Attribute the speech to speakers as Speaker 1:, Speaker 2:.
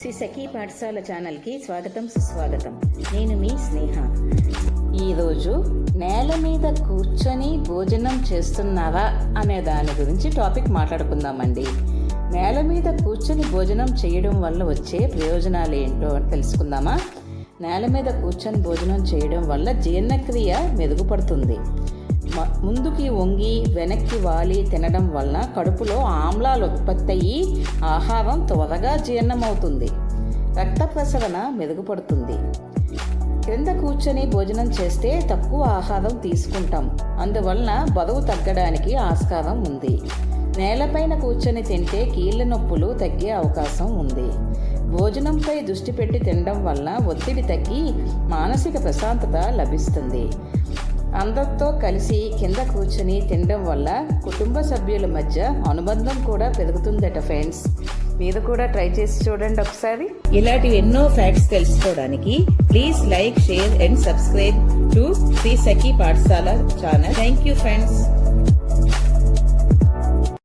Speaker 1: శ్రీ సఖీ పాఠశాల ఛానల్కి స్వాగతం సుస్వాగతం. నేను మీ స్నేహ. ఈరోజు నేల మీద కూర్చొని భోజనం చేస్తున్నావా అనే దాని గురించి టాపిక్ మాట్లాడుకుందామండి. నేల మీద కూర్చొని భోజనం చేయడం వల్ల వచ్చే ప్రయోజనాలు ఏంటో తెలుసుకుందామా? నేల మీద కూర్చొని భోజనం చేయడం వల్ల జీర్ణక్రియ మెరుగుపడుతుంది. ముందుకి వంగి వెనక్కి వాలి తినడం వలన కడుపులో ఆమ్లాలు ఉత్పత్తి అయ్యి ఆహారం త్వరగా జీర్ణమవుతుంది. రక్త ప్రసరణ మెరుగుపడుతుంది. క్రింద కూర్చొని భోజనం చేస్తే తక్కువ ఆహారం తీసుకుంటాం, అందువలన బరువు తగ్గడానికి ఆస్కారం ఉంది. నేలపైన కూర్చొని తింటే కీళ్ళ నొప్పులు తగ్గే అవకాశం ఉంది. భోజనంపై దృష్టి పెట్టి తినడం వల్ల ఒత్తిడి తగ్గి మానసిక ప్రశాంతత లభిస్తుంది. అందరితో కలిసి కింద కూర్చొని తినడం వల్ల కుటుంబ సభ్యుల మధ్య అనుబంధం కూడా పెరుగుతుందట ఫ్రెండ్స్. మీరు కూడా ట్రై చేసి చూడండి ఒకసారి. ఇలాంటి ఎన్నో ఫ్యాక్ట్స్ తెలుసుకోవడానికి please like, share and subscribe to Shri Sakhi Pathashala channel. Thank you friends.